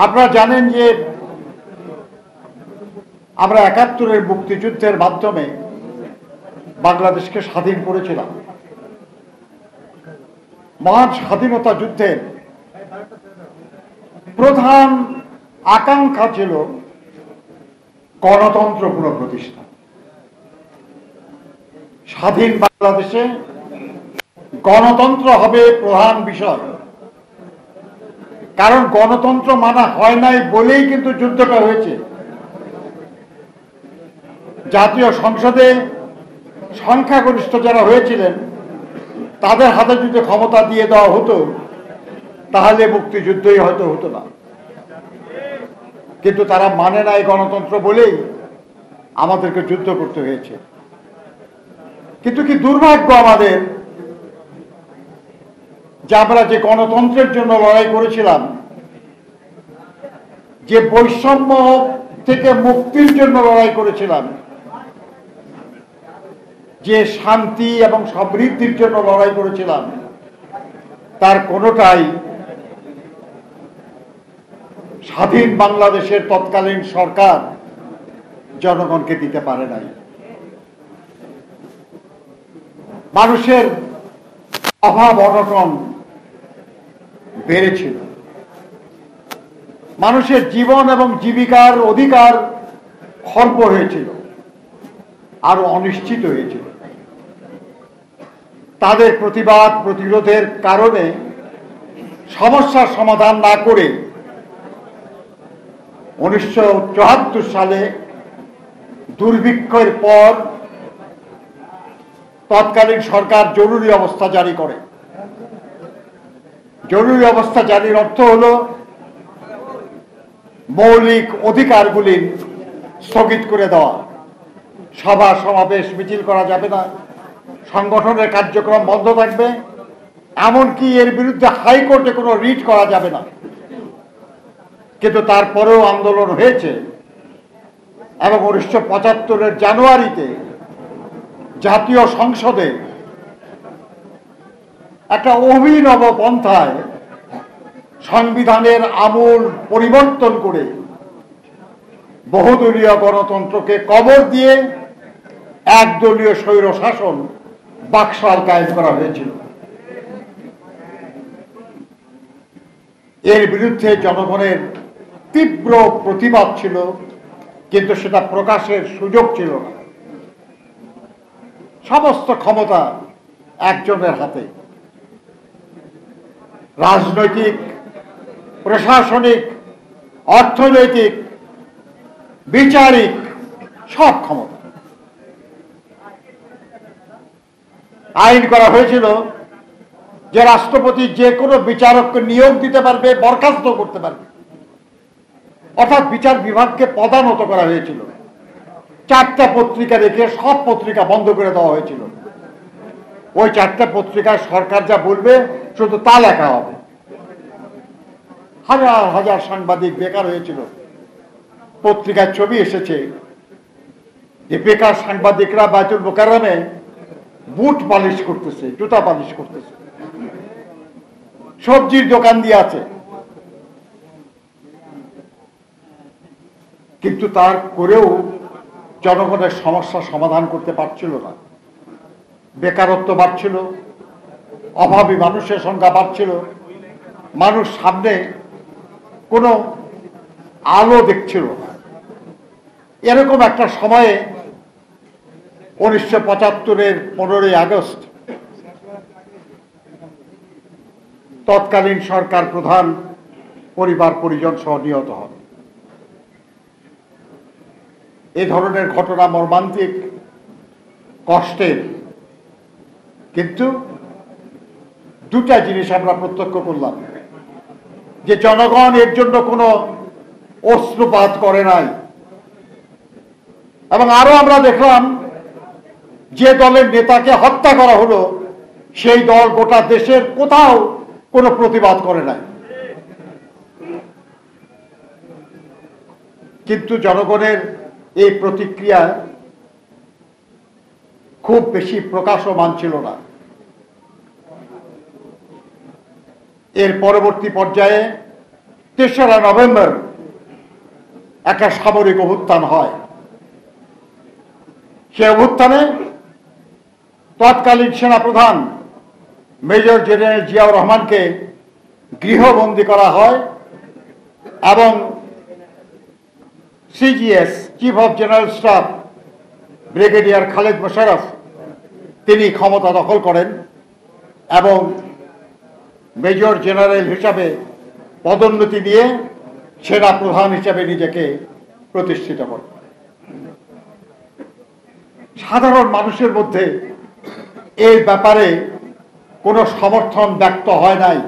আপনারা জানেন যে আমরা ৭১-এর মুক্তিযুদ্ধের মাধ্যমে বাংলাদেশকে স্বাধীন করেছিলাম। মহান স্বাধীনতা যুদ্ধের প্রধান আকাঙ্ক্ষা ছিল গণতন্ত্র পুনঃপ্রতিষ্ঠা। স্বাধীন বাংলাদেশে গণতন্ত্র হবে প্রধান বিষয়, কারণ গণতন্ত্র মানা হয় নাই বলেই কিন্তু যুদ্ধটা হয়েছে। জাতীয় সংসদে সংখ্যাগরিষ্ঠ যারা হয়েছিলেন তাদের হাতে যদি ক্ষমতা দিয়ে দেওয়া হতো তাহলে মুক্তিযুদ্ধই হয়তো হতো না, কিন্তু তারা মানে নাই গণতন্ত্র বলেই আমাদেরকে যুদ্ধ করতে হয়েছে। কিন্তু কি দুর্ভাগ্য আমাদের যে আমরা যে গণতন্ত্রের জন্য লড়াই করেছিলাম, যে বৈষম্য থেকে মুক্তির জন্য লড়াই করেছিলাম, যে শান্তি এবং সমৃদ্ধির জন্য লড়াই করেছিলাম, তার কোনোটাই স্বাধীন বাংলাদেশের তৎকালীন সরকার জনগণকে দিতে পারে নাই। মানুষের অভাব অনটন বেড়েছিল, মানুষের জীবন এবং জীবিকার অধিকার খর্ব হয়েছিল, আরো অনিশ্চিত হয়েছিল। তাদের প্রতিবাদ প্রতিরোধের কারণে সমস্যার সমাধান না করে 1974 সালে দুর্ভিক্ষের পর তৎকালীন সরকার জরুরি অবস্থা জারি করে। জরুরি অবস্থা জারির অর্থ হলো মৌলিক অধিকারগুলি স্থগিত করে দেওয়া। সভা সমাবেশ মিছিল করা যাবে না, সংগঠনের কার্যক্রম বন্ধ থাকবে, এমনকি এর বিরুদ্ধে হাইকোর্টে কোনো রিট করা যাবে না। কিন্তু তারপরেও আন্দোলন হয়েছে এবং 1975-এর জানুয়ারিতে জাতীয় সংসদে একটা অভিনব পন্থায় সংবিধানের আমূল পরিবর্তন করে বহুদলীয় গণতন্ত্রকে কবর দিয়ে একদলীয় স্বৈরশাসন বাকশাল কায়েম করা হয়েছিল। এর বিরুদ্ধে জনগণের তীব্র প্রতিবাদ ছিল, কিন্তু সেটা প্রকাশের সুযোগ ছিল না। সমস্ত ক্ষমতা একজনের হাতে, রাজনৈতিক, প্রশাসনিক, অর্থনৈতিক, বিচারিক, সব ক্ষমতা। আইন করা হয়েছিল যে রাষ্ট্রপতি যে কোনো বিচারককে নিয়োগ দিতে পারবে, বরখাস্ত করতে পারবে, অর্থাৎ বিচার বিভাগকে পদানত করা হয়েছিল। 4টা পত্রিকা রেখে সব পত্রিকা বন্ধ করে দেওয়া হয়েছিল। ওই 4টা পত্রিকায় সরকার যা বলবে শুধু তা লেখা হবে। হাজার হাজার সাংবাদিক বেকার হয়েছিল। পত্রিকার ছবি এসেছে যে বেকার সাংবাদিকরা বাইতুল মোকাররমে বুট পালিশ করতেছে, জুতা পালিশ করতেছে, সবজির দোকান দিয়ে আছে। কিন্তু তার করেও জনগণের সমস্যা সমাধান করতে পারছিল না। বেকারত্ব বাড়ছিল, অভাবী মানুষের সংখ্যা বাড়ছিল, মানুষ সামনে কোনো আলো দেখছিল না। এরকম একটা সময়ে 1975-এর 15ই আগস্ট তৎকালীন সরকার প্রধান পরিবার পরিজন সহ নিহত হন। এ ধরনের ঘটনা মর্মান্তিক, কষ্টের, কিন্তু দুটা জিনিস আমরা প্রত্যক্ষ করলাম, যে জনগণ এর জন্য কোনো অশ্রুপাত করে নাই, এবং আরো আমরা দেখলাম যে দলের নেতাকে হত্যা করা হলো সেই দল গোটা দেশের কোথাও কোনো প্রতিবাদ করে নাই। কিন্তু জনগণের এই প্রতিক্রিয়া খুব বেশি প্রকাশমান ছিল না। এর পরবর্তী পর্যায়ে তেসরা নভেম্বর একটা সামরিক অভ্যুত্থান হয়। সে অভ্যুত্থানে তৎকালীন সেনাপ্রধান মেজর জেনারেল জিয়াউর রহমানকে গৃহবন্দী করা হয় এবং CGS chief of general staff brigadier Khaled Mosharraf তিনি ক্ষমতা দখল করেন এবং মেজর জেনারেল হিসাবে পদোন্নতি দিয়ে সেনা প্রধান হিসাবে নিজেকে প্রতিষ্ঠিত করেন। সাধারণ মানুষের মধ্যে এই ব্যাপারে কোনো সমর্থন ব্যক্ত হয় নাই,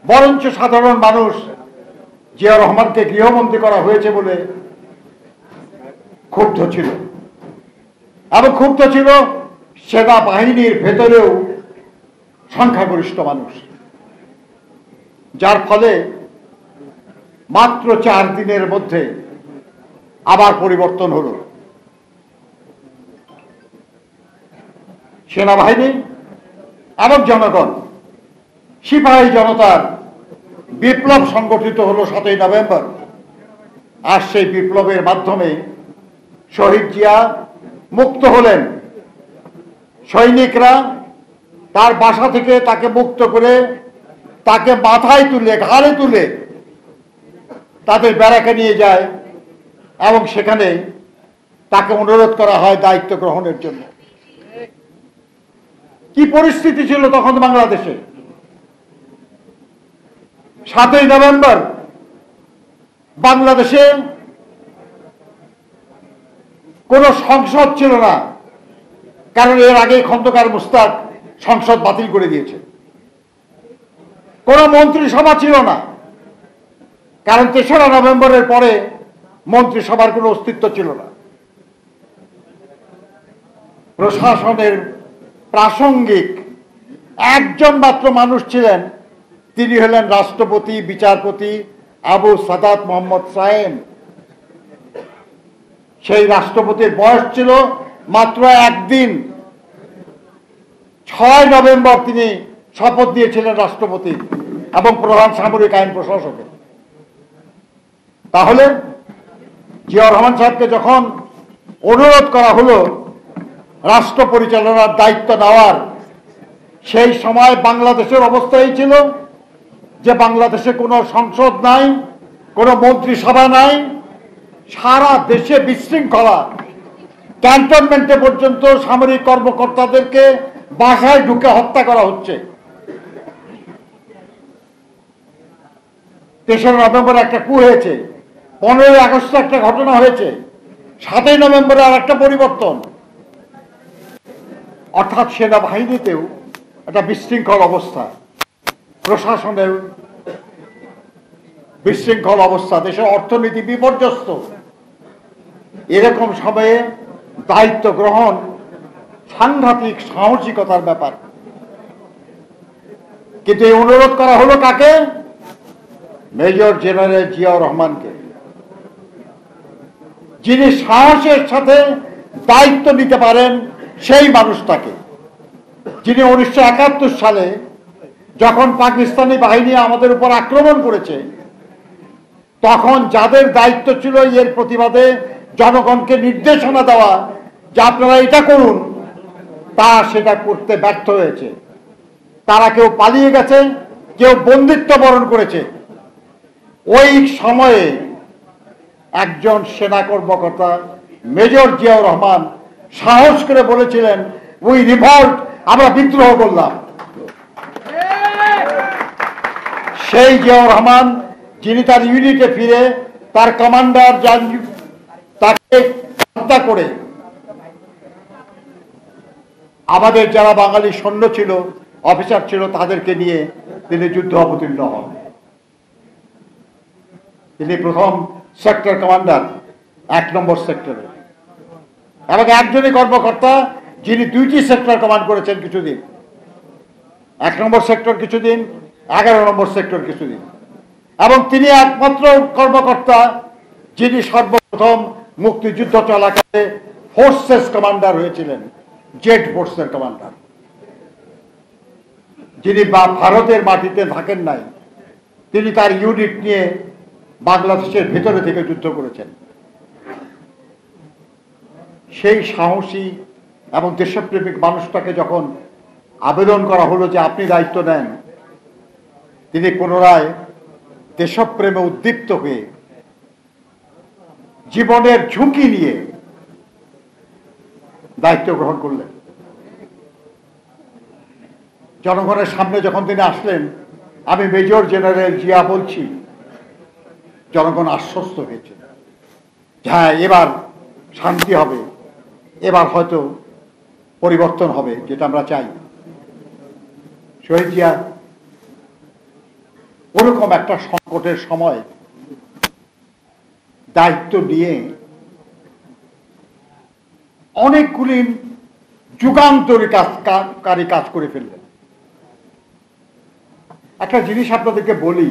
বরঞ্চ সাধারণ মানুষ জিয়া রহমানকে গৃহবন্দী করা হয়েছে বলে ক্ষুব্ধ ছিল এবং ক্ষুব্ধ ছিল সেনাবাহিনীর ভেতরেও সংখ্যাগরিষ্ঠ মানুষ, যার ফলে মাত্র 4 দিনের মধ্যে আবার পরিবর্তন হলো। সেনাবাহিনী এবং জনগণ সিপাহী জনতার বিপ্লব সংগঠিত হলো 7ই নভেম্বর। আর সেই বিপ্লবের মাধ্যমে শহীদ জিয়া মুক্ত হলেন। সৈনিকরা তার বাসা থেকে তাকে মুক্ত করে তাকে মাথায় তুলে ঘাড়ে তুলে তাদের ব্যারাকে নিয়ে যায় এবং সেখানে তাকে অনুরোধ করা হয় দায়িত্ব গ্রহণের জন্য। কি পরিস্থিতি ছিল তখন বাংলাদেশে? 7ই নভেম্বর বাংলাদেশে কোন সংসদ ছিল না, কারণ এর আগে খন্দকার মুস্তাক সংসদ বাতিল করে দিয়েছে। কোন মন্ত্রিসভা ছিল না, কারণ 3রা নভেম্বরের পরে মন্ত্রিসভার কোনো অস্তিত্ব ছিল না। প্রশাসনের প্রাসঙ্গিক একজন মাত্র মানুষ ছিলেন, তিনি হলেন রাষ্ট্রপতি বিচারপতি আবু সাদাত মোহাম্মদ সায়েম। সেই রাষ্ট্রপতির বয়স ছিল মাত্র 1 দিন। 6 নভেম্বর তিনি শপথ দিয়েছিলেন রাষ্ট্রপতি এবং প্রধান সামরিক আইন প্রশাসকের। তাহলে জিয়াউর রহমান সাহেবকে যখন অনুরোধ করা হলো রাষ্ট্র পরিচালনার দায়িত্ব নেওয়ার, সেই সময় বাংলাদেশের অবস্থা এই ছিল যে বাংলাদেশে কোনো সংসদ নাই, কোনো মন্ত্রিসভা নাই, সারা দেশে বিশৃঙ্খলা। ক্যান্টনমেন্টে পর্যন্ত সামরিক কর্মকর্তাদেরকে বাসায় ঢুকে হত্যা করা হচ্ছে। 3রা নভেম্বর একটা কু হয়েছে, 15ই আগস্টে একটা ঘটনা হয়েছে, 7ই নভেম্বরে আর একটা পরিবর্তন। অর্থাৎ সেনাবাহিনীতেও একটা বিশৃঙ্খল অবস্থা, প্রশাসনের বিশৃঙ্খল অবস্থা, দেশের অর্থনীতি বিপর্যস্ত। এরকম সময়ে দায়িত্ব গ্রহণ সাংঘাতিক সাহসিকতার ব্যাপার। কিন্তু এই অনুরোধ করা হলো কাকে? মেজর জেনারেল জিয়াউর রহমানকে, যিনি সাহসের সাথে দায়িত্ব নিতে পারেন সেই মানুষটাকে, যিনি 1971 সালে যখন পাকিস্তানি বাহিনী আমাদের উপর আক্রমণ করেছে তখন যাদের দায়িত্ব ছিল এর প্রতিবাদে জনগণকে নির্দেশনা দেওয়া যে আপনারা এটা করুন, তা সেটা করতে ব্যর্থ হয়েছে। তারা কেউ পালিয়ে গেছে, কেউ বন্দিত্ব বরণ করেছে। ওই সময়ে একজন সেনা কর্মকর্তা মেজর জিয়াউর রহমান সাহস করে বলেছিলেন, উই রিভল্ট, আমরা বিদ্রোহ করলাম। সেই জিয়াউর রহমান যিনি তার ইউনিটে ফিরে তার কমান্ডার তাকে হত্যা করে আমাদের যারা বাঙালি সৈন্য ছিল, অফিসার ছিল, তাদেরকে নিয়ে তিনি যুদ্ধ অবতীর্ণ হন। তিনি প্রথম সেক্টর কমান্ডার 1 নম্বর সেক্টরে, এবং একজনই কর্মকর্তা যিনি 2টি সেক্টর কমান্ড করেছেন কিছুদিন, 1 নম্বর সেক্টর কিছুদিন, 11 নম্বর সেক্টর কিছুদিন। এবং তিনি একমাত্র কর্মকর্তা যিনি সর্বপ্রথম মুক্তিযুদ্ধ চলাকালে ফোর্সেস কমান্ডার হয়েছিলেন, জেট ফোর্সের কমান্ডার, যিনি ভারতের মাটিতে থাকেন নাই, তিনি তার ইউনিট নিয়ে বাংলাদেশের ভেতরে থেকে যুদ্ধ করেছেন। সেই সাহসী এবং দেশপ্রেমিক মানুষটাকে যখন আবেদন করা হলো যে আপনি দায়িত্ব নেন, তিনি পুনরায় দেশপ্রেমে উদ্দীপ্ত হয়ে জীবনের ঝুঁকি নিয়ে দায়িত্ব গ্রহণ করলেন। জনগণের সামনে যখন তিনি আসলেন, আমি মেজর জেনারেল জিয়া বলছি, জনগণ আশ্বস্ত হয়েছে, হ্যাঁ এবার শান্তি হবে, এবার হয়তো পরিবর্তন হবে, যেটা আমরা চাই। শহীদ জিয়া ওরকম একটা সংকটের সময় দায়িত্ব নিয়ে অনেকগুলি যুগান্তরী কাজ করে ফেললেন। একটা জিনিস আপনাদেরকে বলি,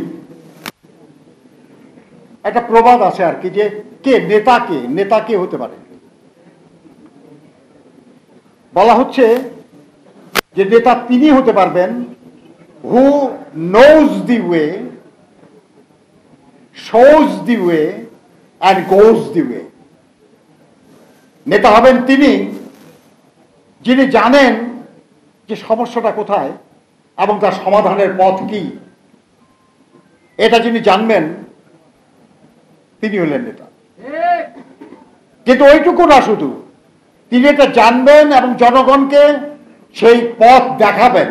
একটা প্রবাদ আছে আর কি, যে নেতা কে হতে পারে। বলা হচ্ছে যে নেতা তিনি হতে পারবেন who knows the way, shows the way and goes the way. নেতা হবেন তিনি যিনি জানেন যে সমস্যাটা কোথায় এবং তার সমাধানের পথ কি, এটা যিনি জানবেন তিনি হলেন নেতা। কিন্তু ওইটুকু না, শুধু তিনি এটা জানবেন এবং জনগণকে সেই পথ দেখাবেন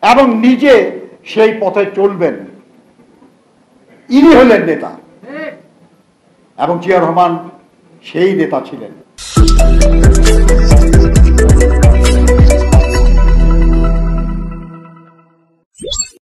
এবং নিজে সেই পথে চলবেন, ইনি হলেন নেতা। এবং জিয়া রহমান সেই নেতা ছিলেন।